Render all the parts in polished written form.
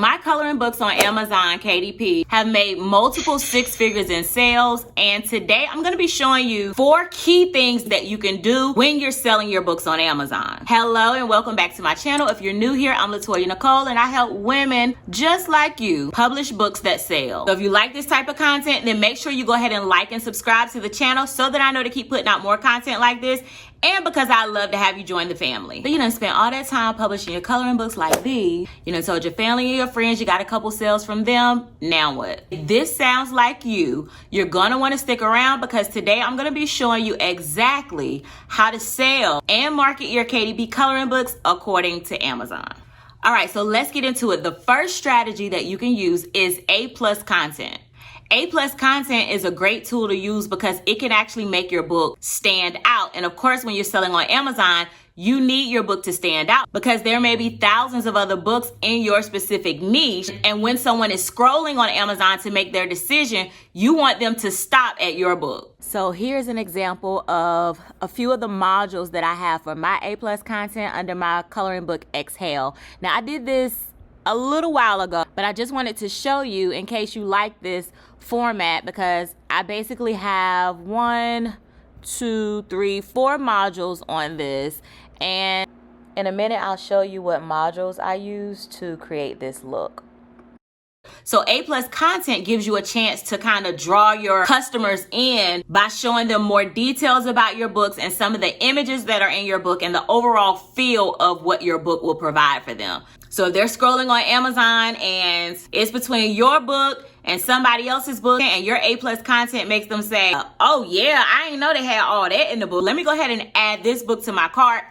My coloring books on Amazon KDP have made multiple six figures in sales, and today I'm going to be showing you 4 key things that you can do when you're selling your books on Amazon. Hello and welcome back to my channel. If you're new here, I'm Latoya Nicole and I help women just like you publish books that sell. So if you like this type of content, then make sure you go ahead and like and subscribe to the channel so that I know to keep putting out more content like this, and because I love to have you join the family. So you done spent all that time publishing your coloring books like these. You done told your family and your friends you got a couple sales from them. Now what? If this sounds like you're gonna wanna stick around because today I'm gonna be showing you exactly how to sell and market your KDP coloring books according to Amazon. All right, so let's get into it. The first strategy that you can use is A+ content. A+ content is a great tool to use because it can actually make your book stand out. And of course, when you're selling on Amazon, you need your book to stand out because there may be thousands of other books in your specific niche. And when someone is scrolling on Amazon to make their decision, you want them to stop at your book. So here's an example of a few of the modules that I have for my A+ content under my coloring book Exhale. Now I did this a little while ago, but I just wanted to show you in case you like this format because I basically have 4 modules on this, and in a minute I'll show you what modules I use to create this look. So A+ content gives you a chance to kind of draw your customers in by showing them more details about your books and some of the images that are in your book and the overall feel of what your book will provide for them. So if they're scrolling on Amazon and it's between your book and somebody else's book and your A+ content makes them say, oh yeah, I didn't know they had all that in the book. Let me go ahead and add this book to my cart.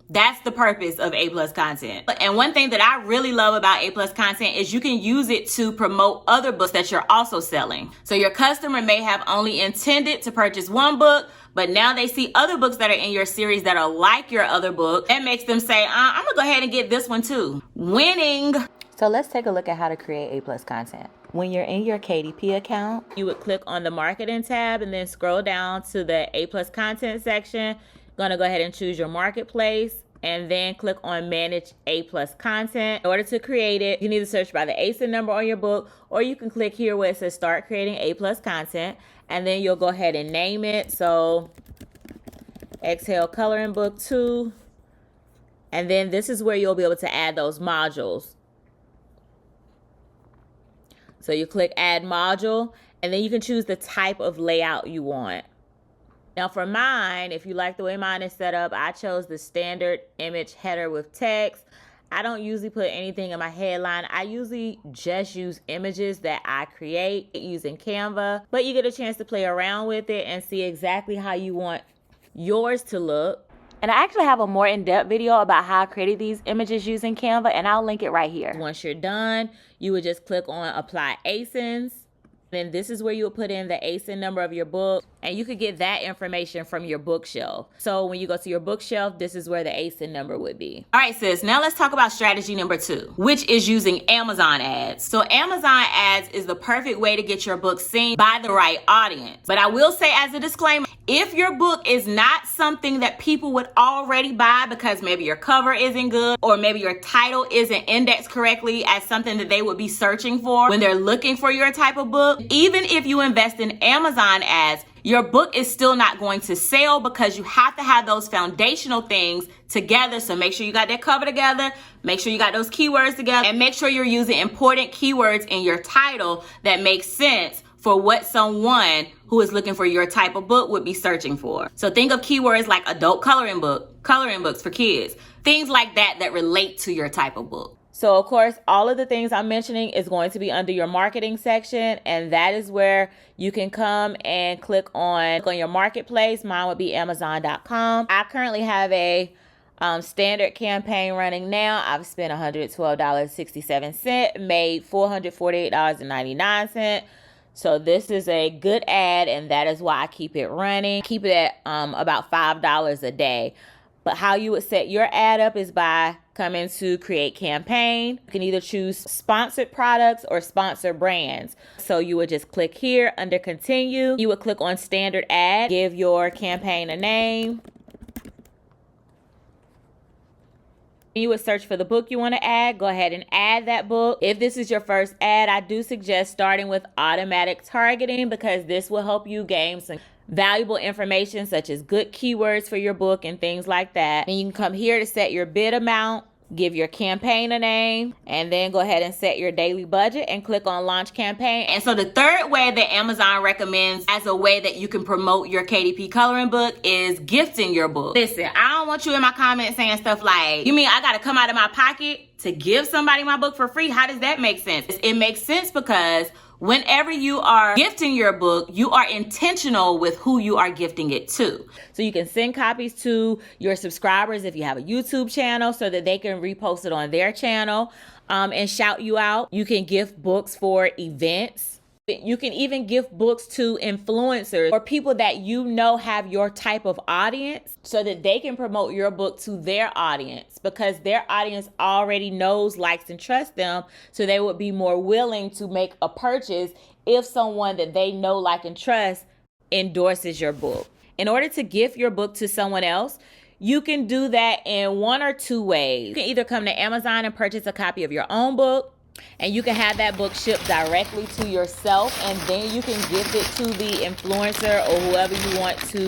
That's the purpose of A+ content. And one thing that I really love about A+ content is you can use it to promote other books that you're also selling. So your customer may have only intended to purchase one book, but now they see other books that are in your series that are like your other book. That makes them say, I'm gonna go ahead and get this one too. Winning. So let's take a look at how to create A+ content. When you're in your KDP account, you would click on the marketing tab and then scroll down to the A+ content section. Gonna go ahead and choose your marketplace and then click on manage A+ content. In order to create it, you need to search by the ASIN number on your book, or you can click here where it says start creating A+ content, and then you'll go ahead and name it. So Exhale Coloring Book 2, and then this is where you'll be able to add those modules. So you click add module, and then you can choose the type of layout you want. Now for mine, if you like the way mine is set up, I chose the standard image header with text. I don't usually put anything in my headline. I usually just use images that I create using Canva, but you get a chance to play around with it and see exactly how you want yours to look. And I actually have a more in-depth video about how I created these images using Canva, and I'll link it right here. Once you're done, you would just click on apply ASINs. Then this is where you will put in the ASIN number of your book, and you could get that information from your bookshelf. So when you go to your bookshelf, this is where the ASIN number would be. All right, sis, now let's talk about strategy number 2, which is using Amazon ads. So Amazon ads is the perfect way to get your book seen by the right audience. But I will say as a disclaimer, if your book is not something that people would already buy because maybe your cover isn't good or maybe your title isn't indexed correctly as something that they would be searching for when they're looking for your type of book, even if you invest in Amazon ads, your book is still not going to sell because you have to have those foundational things together. So make sure you got that cover together, make sure you got those keywords together, and make sure you're using important keywords in your title that make sense for what someone who is looking for your type of book would be searching for. So think of keywords like adult coloring books for kids, things like that that relate to your type of book. So of course, all of the things I'm mentioning is going to be under your marketing section, and that is where you can come and click on your marketplace. Mine would be Amazon.com. I currently have a standard campaign running now. I've spent $112.67, made $448.99. So this is a good ad, and that is why I keep it running. Keep it at about $5 a day. But how you would set your ad up is by coming to create campaign. You can either choose sponsored products or sponsored brands. So you would just click here under continue. You would click on standard ad, give your campaign a name. You would search for the book you want to add. Go ahead and add that book. If this is your first ad, I do suggest starting with automatic targeting because this will help you gain some valuable information such as good keywords for your book and things like that. And you can come here to set your bid amount, give your campaign a name, and then go ahead and set your daily budget and click on launch campaign. And so the third way that Amazon recommends as a way that you can promote your KDP coloring book is gifting your book. Listen, I don't want you in my comments saying stuff like, you mean I gotta come out of my pocket to give somebody my book for free? How does that make sense? It makes sense because whenever you are gifting your book, you are intentional with who you are gifting it to. So you can send copies to your subscribers if you have a YouTube channel so that they can repost it on their channel and shout you out. You can gift books for events. You can even gift books to influencers or people that you know have your type of audience so that they can promote your book to their audience because their audience already knows, likes, and trusts them. So they would be more willing to make a purchase if someone that they know, like, and trust endorses your book. In order to gift your book to someone else, you can do that in one or two ways. You can either come to Amazon and purchase a copy of your own book, and you can have that book shipped directly to yourself, and then you can gift it to the influencer or whoever you want to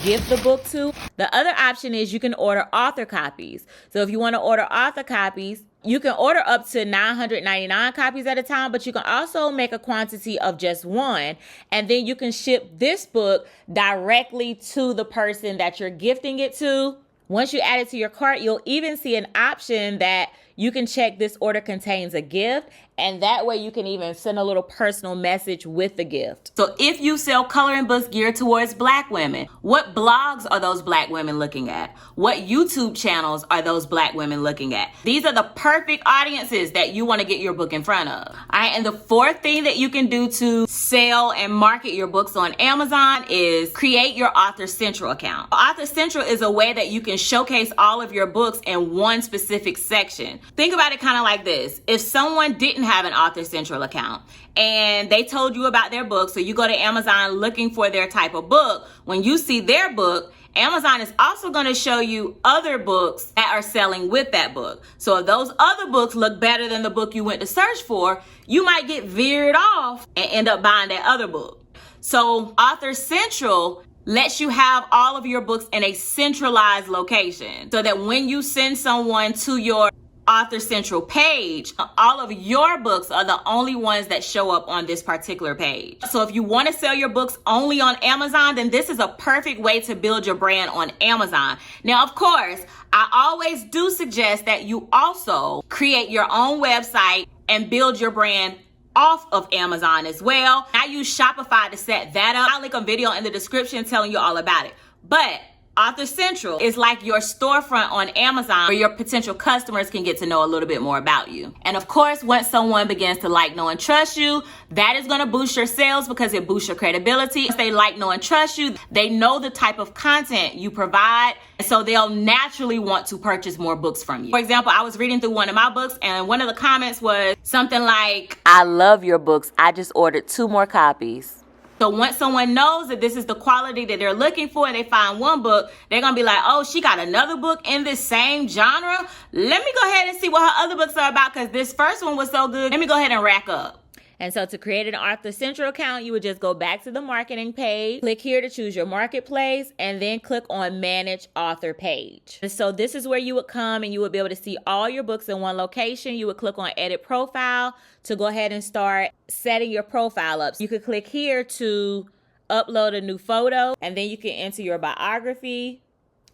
gift the book to. The other option is you can order author copies. So if you want to order author copies, you can order up to 999 copies at a time, but you can also make a quantity of just one, and then you can ship this book directly to the person that you're gifting it to. Once you add it to your cart, you'll even see an option that you can check this order contains a gift, and that way you can even send a little personal message with the gift. So if you sell coloring books geared towards Black women, what blogs are those Black women looking at? What YouTube channels are those Black women looking at? These are the perfect audiences that you want to get your book in front of. All right, and the fourth thing that you can do to sell and market your books on Amazon is create your Author Central account. Author Central is a way that you can showcase all of your books in one specific section. Think about it kind of like this. If someone didn't have an Author Central account and they told you about their book, so you go to Amazon looking for their type of book, when you see their book, Amazon is also going to show you other books that are selling with that book. So if those other books look better than the book you went to search for, you might get veered off and end up buying that other book. So Author Central lets you have all of your books in a centralized location so that when you send someone to your Author Central page, all of your books are the only ones that show up on this particular page. So if you want to sell your books only on Amazon, then this is a perfect way to build your brand on Amazon. Now, of course, I always do suggest that you also create your own website and build your brand off of Amazon as well. I use Shopify to set that up. I'll link a video in the description telling you all about it. But Author Central is like your storefront on Amazon where your potential customers can get to know a little bit more about you. And of course, once someone begins to like, know, and trust you, that is going to boost your sales because it boosts your credibility. If they like, know, and trust you, they know the type of content you provide, and so they'll naturally want to purchase more books from you. For example, I was reading through one of my books and one of the comments was something like, "I love your books. I just ordered 2 more copies." So once someone knows that this is the quality that they're looking for and they find one book, they're going to be like, oh, she got another book in this same genre. Let me go ahead and see what her other books are about because this first one was so good. Let me go ahead and rack up. And so to create an Author Central account, you would just go back to the marketing page, click here to choose your marketplace, and then click on Manage Author Page. And so this is where you would come and you would be able to see all your books in one location. You would click on Edit Profile to go ahead and start setting your profile up. You could click here to upload a new photo, and then you can enter your biography,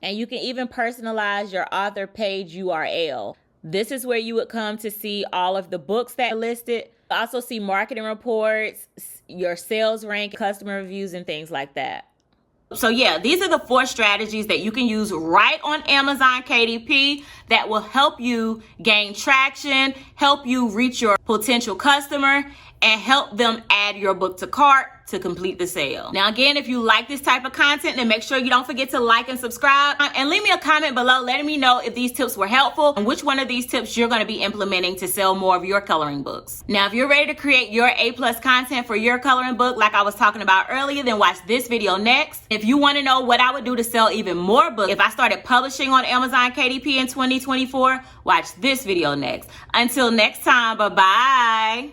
and you can even personalize your author page URL. This is where you would come to see all of the books that are listed. Also see marketing reports, your sales rank, customer reviews, and things like that. So yeah, these are the 4 strategies that you can use right on Amazon KDP that will help you gain traction, help you reach your potential customer, and help them add your book to cart to complete the sale. Now, again, if you like this type of content, then make sure you don't forget to like and subscribe, and leave me a comment below letting me know if these tips were helpful and which one of these tips you're going to be implementing to sell more of your coloring books. Now, if you're ready to create your A+ content for your coloring book like I was talking about earlier, then watch this video next. If you want to know what I would do to sell even more books if I started publishing on Amazon KDP in 2024, watch this video next. Until next time, bye-bye.